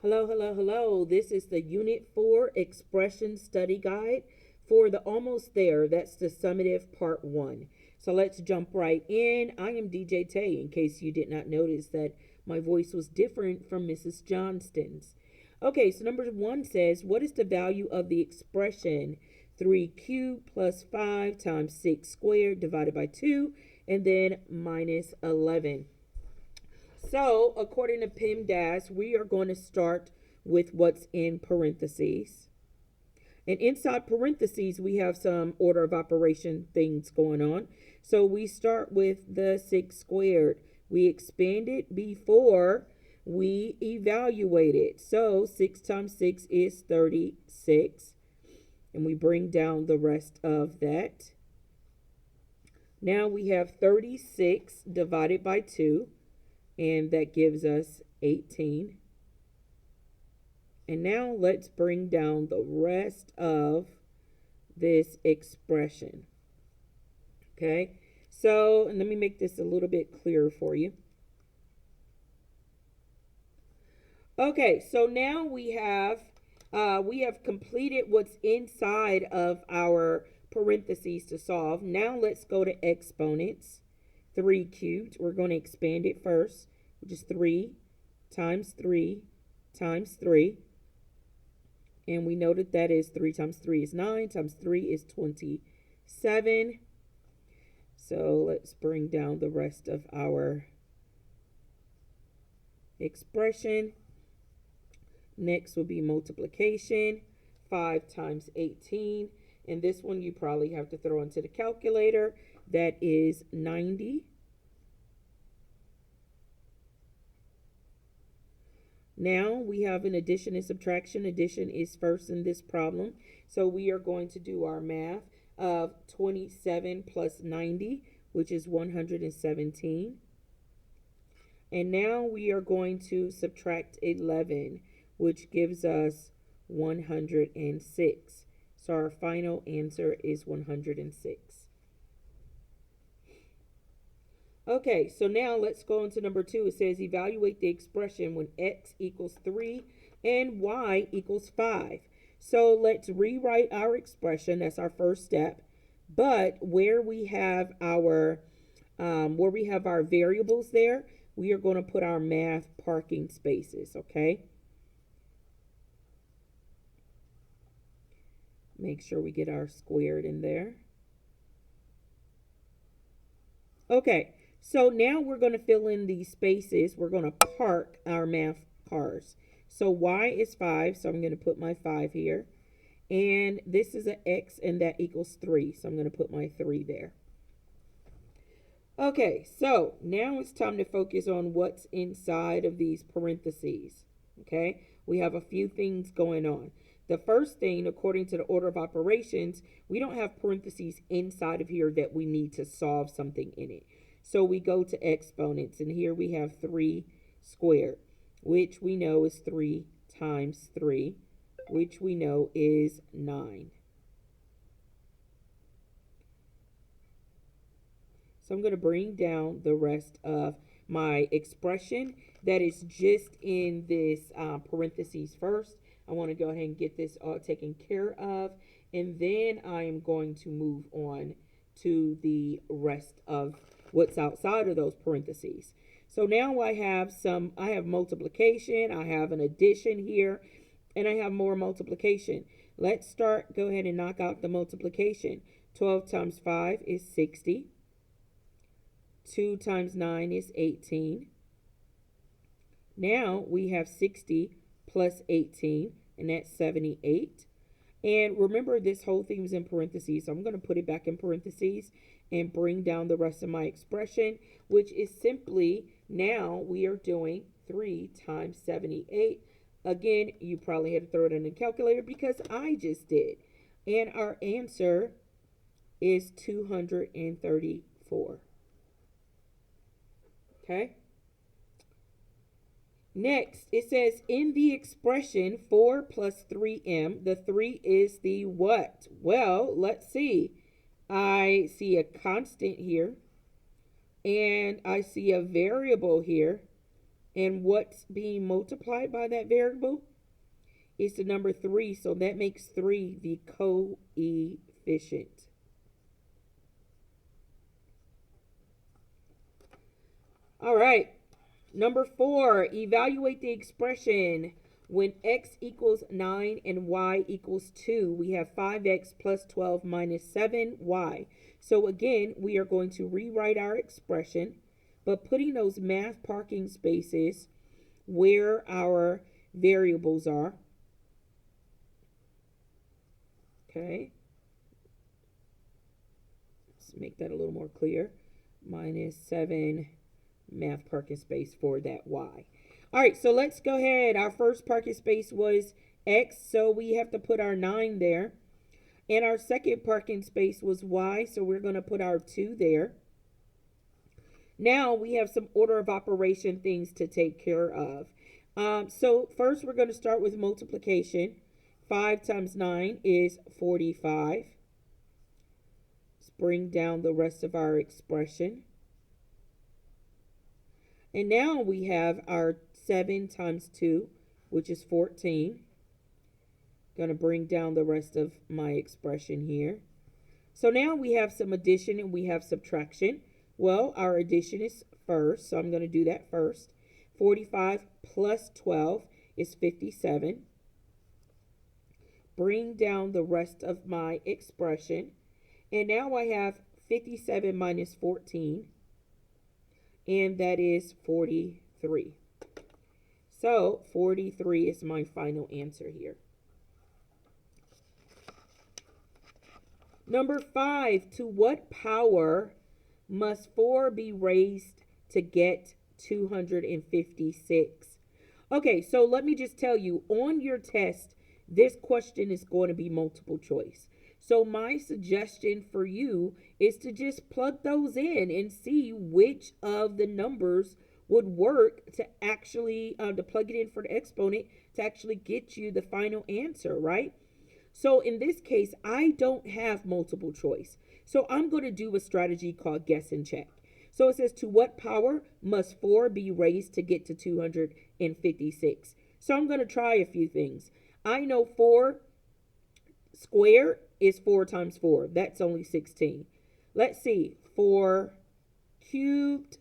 Hello, hello, hello. This is the Unit 4 Expression Study Guide for the Almost There. That's the Summative Part 1. So let's jump right in. I am DJ Tay, in case you did not notice that my voice was different from Mrs. Johnston's. Okay, so number 1 says, what is the value of the expression 3 cubed plus 5 times 6 squared divided by 2 and then minus 11? So, according to PEMDAS, we are going to start with what's in parentheses. And inside parentheses, we have some order of operation things going on. So we start with the 6 squared. We expand it before we evaluate it. So 6 times 6 is 36. And we bring down the rest of that. Now we have 36 divided by 2. And that gives us 18. And now let's bring down the rest of this expression. Okay, so let me make this a little bit clearer for you. Okay, so now we have completed what's inside of our parentheses to solve. Now let's go to exponents. 3 cubed. We're going to expand it first, which is 3 times 3 times 3. And we know that that is 3 times 3 is 9, times 3 is 27. So let's bring down the rest of our expression. Next will be multiplication. 5 times 18. And this one you probably have to throw into the calculator. That is 90. Now we have an addition and subtraction. Addition is first in this problem. So we are going to do our math of 27 plus 90, which is 117. And now we are going to subtract 11, which gives us 106. So our final answer is 106. Okay, so now let's go into number 2. It says evaluate the expression when x equals 3 and y equals 5. So let's rewrite our expression. That's our first step. But where we have our variables there, we are going to put our math parking spaces, okay? Make sure we get our squared in there. Okay. So now we're going to fill in these spaces. We're going to park our math cars. So y is 5, so I'm going to put my 5 here. And this is an x, and that equals 3, so I'm going to put my 3 there. Okay, so now it's time to focus on what's inside of these parentheses. Okay, we have a few things going on. The first thing, according to the order of operations, we don't have parentheses inside of here that we need to solve something in it. So we go to exponents, and here we have 3 squared, which we know is 3 times 3, which we know is 9. So I'm going to bring down the rest of my expression that is just in this parentheses first. I want to go ahead and get this all taken care of, and then I am going to move on to the rest of what's outside of those parentheses. So now I have multiplication, I have an addition here, and I have more multiplication. Let's go ahead and knock out the multiplication. 12 times 5 is 60. 2 times 9 is 18. Now we have 60 plus 18, and that's 78. And remember, this whole thing was in parentheses, so I'm going to put it back in parentheses and bring down the rest of my expression, which is simply, now we are doing 3 times 78. Again, you probably had to throw it in the calculator because I just did. And our answer is 234. Okay? Next, it says in the expression 4 plus 3m, the 3 is the what? Well, let's see. I see a constant here, and I see a variable here, And what's being multiplied by that variable is the number 3. So that makes 3 the coefficient. All right. Number 4, evaluate the expression when x equals 9 and y equals 2. We have 5x plus 12 minus 7y. So again, we are going to rewrite our expression, but putting those math parking spaces where our variables are. Okay. Let's make that a little more clear. Minus 7 math parking space for that y. All right, so let's go ahead. Our first parking space was x, so we have to put our 9 there. And our second parking space was y, so we're going to put our 2 there. Now we have some order of operation things to take care of. So first we're going to start with multiplication. 5 times 9 is 45. Let's bring down the rest of our expression. And now we have our 7 times 2, which is 14. Going to bring down the rest of my expression here. So now we have some addition and we have subtraction. Well, our addition is first, so I'm going to do that first. 45 plus 12 is 57. Bring down the rest of my expression. And now I have 57 minus 14. And that is 43. So 43 is my final answer here. Number 5, to what power must 4 be raised to get 256? Okay, so let me just tell you, on your test, this question is going to be multiple choice. So my suggestion for you is to just plug those in and see which of the numbers would work to actually, to plug it in for the exponent to actually get you the final answer, right? So in this case, I don't have multiple choice. So I'm going to do a strategy called guess and check. So it says, to what power must 4 be raised to get to 256? So I'm going to try a few things. I know 4 squared is 4 times 4. That's only 16. Let's see. 4 cubed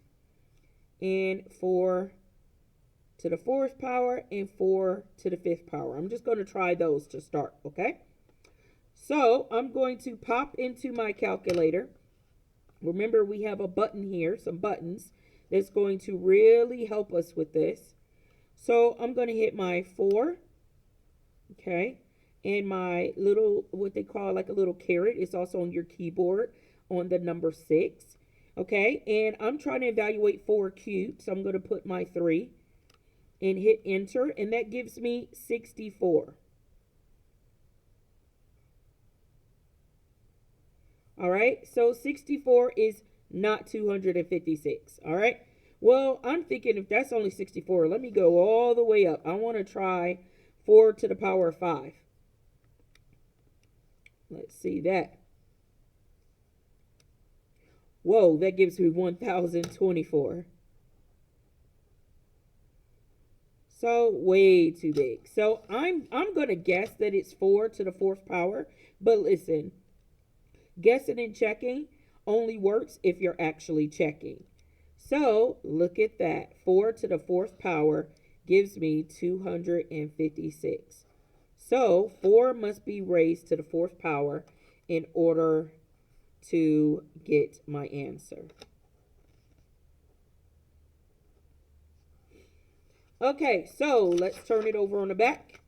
and 4 to the 4th power and 4 to the 5th power. I'm just going to try those to start, okay? So I'm going to pop into my calculator. Remember, we have a button here, some buttons, that's going to really help us with this. So I'm going to hit my 4, okay, and my little, what they call like a little caret. It's also on your keyboard on the number 6, okay, and I'm trying to evaluate 4 cubed, so I'm going to put my 3 and hit enter, and that gives me 64. All right, so 64 is not 256. All right, well, I'm thinking if that's only 64, let me go all the way up. I want to try 4 to the power of 5. Let's see that. Whoa, that gives me 1024. So way too big. So I'm going to guess that it's 4 to the 4th power. But listen, guessing and checking only works if you're actually checking. So look at that. 4 to the 4th power gives me 256. So 4 must be raised to the 4th power in order to get my answer. Okay, so let's turn it over on the back.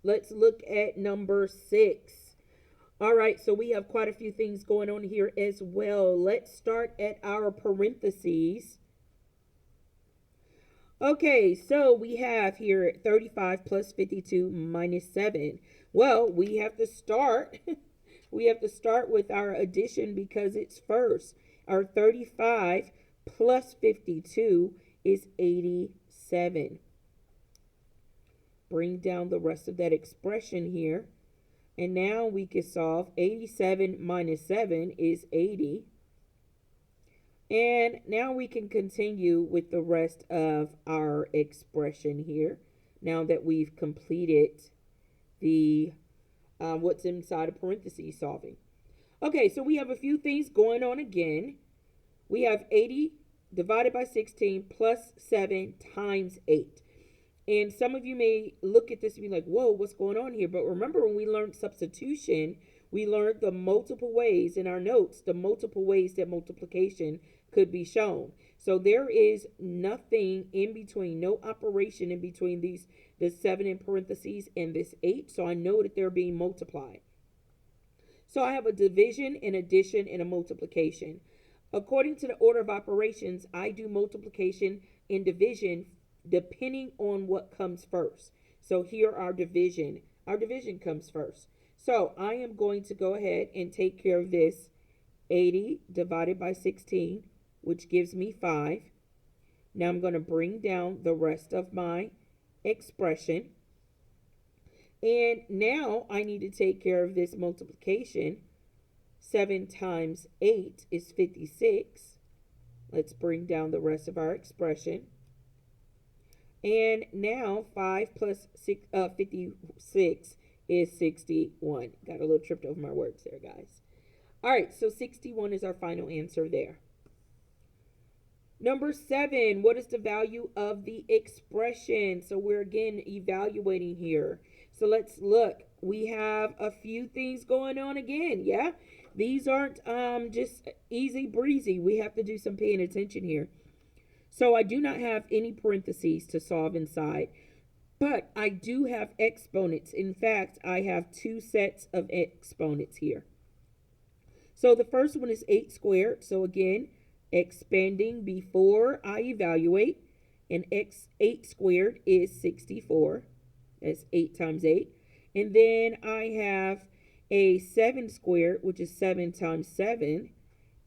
Let's look at number 6. All right, so we have quite a few things going on here as well. Let's start at our parentheses. Okay, so we have here 35 plus 52 minus 7. Well, we have to start. We have to start with our addition because it's first. Our 35 plus 52 is 87. Bring down the rest of that expression here. And now we can solve 87 minus 7 is 80. And now we can continue with the rest of our expression here. Now that we've completed the what's inside of parentheses solving. Okay, so we have a few things going on again. We have 80 divided by 16 plus 7 times 8. And some of you may look at this and be like, whoa, what's going on here? But remember when we learned substitution, we learned the multiple ways in our notes, the multiple ways that multiplication could be shown. So there is nothing in between, no operation in between the 7 in parentheses and this 8. So I know that they're being multiplied. So I have a division, an addition, and a multiplication. According to the order of operations, I do multiplication and division depending on what comes first. So here our division comes first. So I am going to go ahead and take care of this 80 divided by 16, which gives me 5. Now I'm going to bring down the rest of my expression. And now I need to take care of this multiplication. 7 times 8 is 56. Let's bring down the rest of our expression. And now 5 plus 56 is 61. Got a little tripped over my words there, guys. All right, so 61 is our final answer there. Number 7, what is the value of the expression? So we're again evaluating here. So let's look. We have a few things going on again, yeah? These aren't just easy breezy. We have to do some paying attention here. So I do not have any parentheses to solve inside, but I do have exponents. In fact, I have 2 sets of exponents here. So the first one is 8 squared. So again, expanding before I evaluate, and 8 squared is 64. That's 8 times 8. And then I have a 7 squared, which is 7 times 7,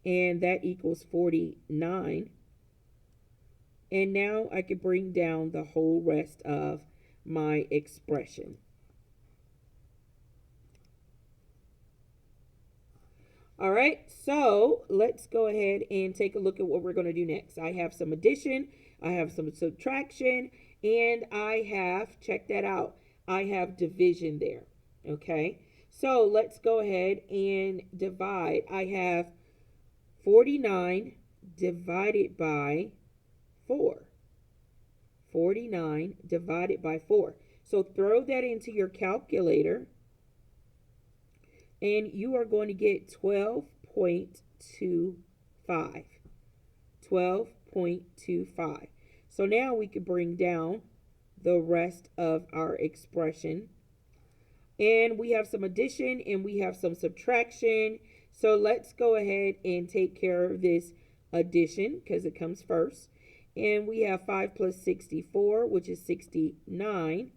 and that equals 49. And now I can bring down the whole rest of my expression. All right, so let's go ahead and take a look at what we're going to do next. I have some addition, I have some subtraction, and I have, check that out, I have division there, okay? So let's go ahead and divide. I have 49 divided by 4. 49 divided by 4. So throw that into your calculator, and you are going to get 12.25. 12.25. So now we can bring down the rest of our expression. And we have some addition and we have some subtraction. So let's go ahead and take care of this addition because it comes first. And we have 5 plus 64, which is 69.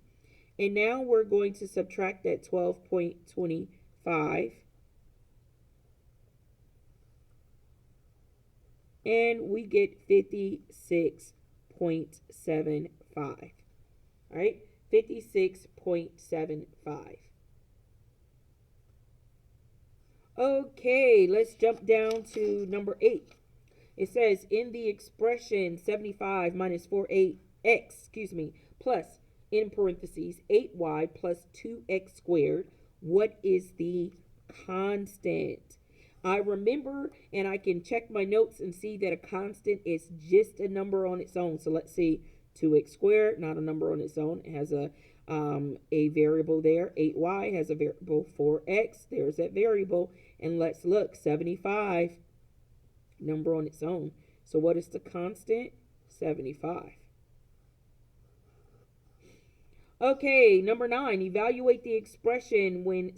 And now we're going to subtract that 12.25. And we get 56.75. All right, 56.75. Okay, let's jump down to number 8. It says in the expression 75 minus 4x, plus in parentheses 8y plus 2x squared, what is the constant? I remember, and I can check my notes and see that a constant is just a number on its own. So let's see, 2x squared, not a number on its own. It has a variable there. 8y has a variable. 4x, there's that variable. And let's look, 75, number on its own. So what is the constant? 75. Okay, number 9, evaluate the expression when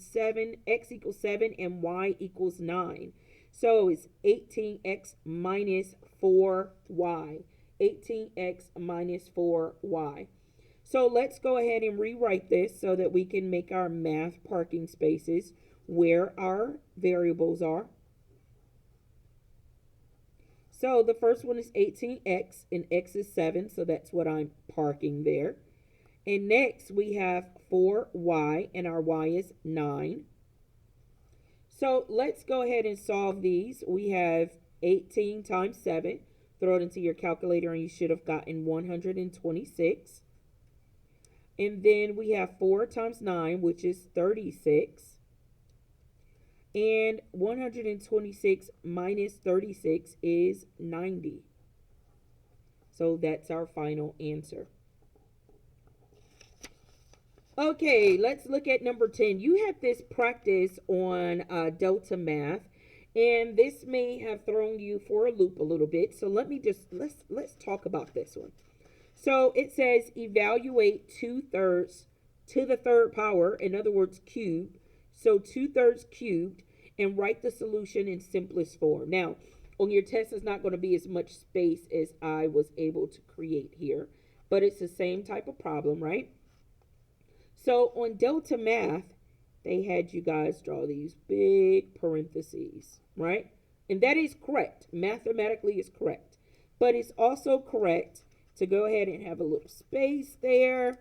x equals 7 and y equals 9. So it's 18x minus 4y. 18x minus 4y. So let's go ahead and rewrite this so that we can make our math parking spaces where our variables are. So the first one is 18x, and x is 7, so that's what I'm parking there. And next we have 4y, and our y is 9. So let's go ahead and solve these. We have 18 times 7. Throw it into your calculator and you should have gotten 126. And then we have 4 times 9, which is 36. And 126 minus 36 is 90. So that's our final answer. Okay, let's look at number 10. You had this practice on Delta Math, and this may have thrown you for a loop a little bit. So let's talk about this one. So it says evaluate 2/3 to the third power, in other words, cubed. So 2/3 cubed, and write the solution in simplest form. Now, on your test, it's not going to be as much space as I was able to create here, but it's the same type of problem, right? So on Delta Math, they had you guys draw these big parentheses, right? And that is correct. Mathematically is correct. But it's also correct to go ahead and have a little space there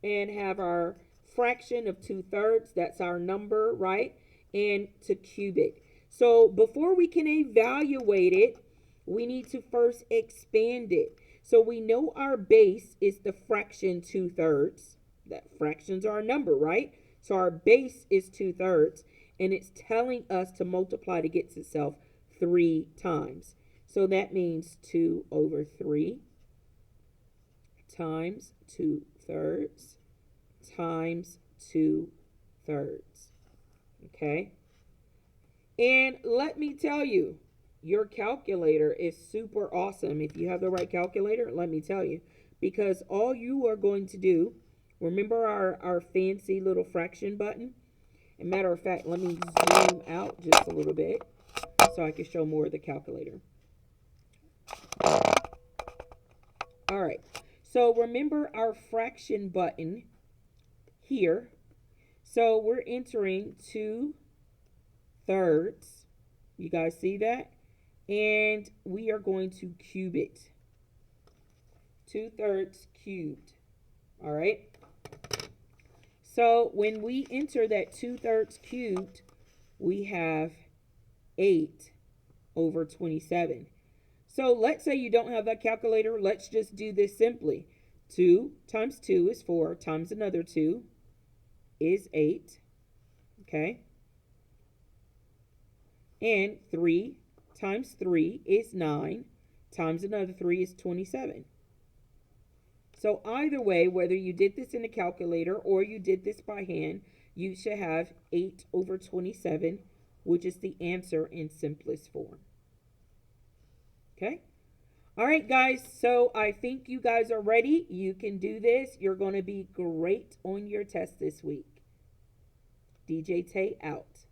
and have our fraction of 2/3. That's our number, right? And to cube it. So before we can evaluate it, we need to first expand it. So we know our base is the fraction 2/3. That fractions are a number, right? So our base is 2/3, and it's telling us to multiply to get itself 3 times. So that means 2/3 times 2/3 times 2/3. Okay? And let me tell you, your calculator is super awesome. If you have the right calculator, let me tell you, because all you are going to do, remember our fancy little fraction button? As a matter of fact, let me zoom out just a little bit so I can show more of the calculator. All right. So remember our fraction button here. So we're entering 2/3. You guys see that? And we are going to cube it. 2/3 cubed. All right. So when we enter that 2/3 cubed, we have 8/27. So let's say you don't have that calculator. Let's just do this simply. 2 times 2 is 4 times another 2 is 8. Okay. And 3 times 3 is 9 times another 3 is 27. So either way, whether you did this in a calculator or you did this by hand, you should have 8/27, which is the answer in simplest form. Okay? All right, guys. So I think you guys are ready. You can do this. You're going to be great on your test this week. DJ Tay out.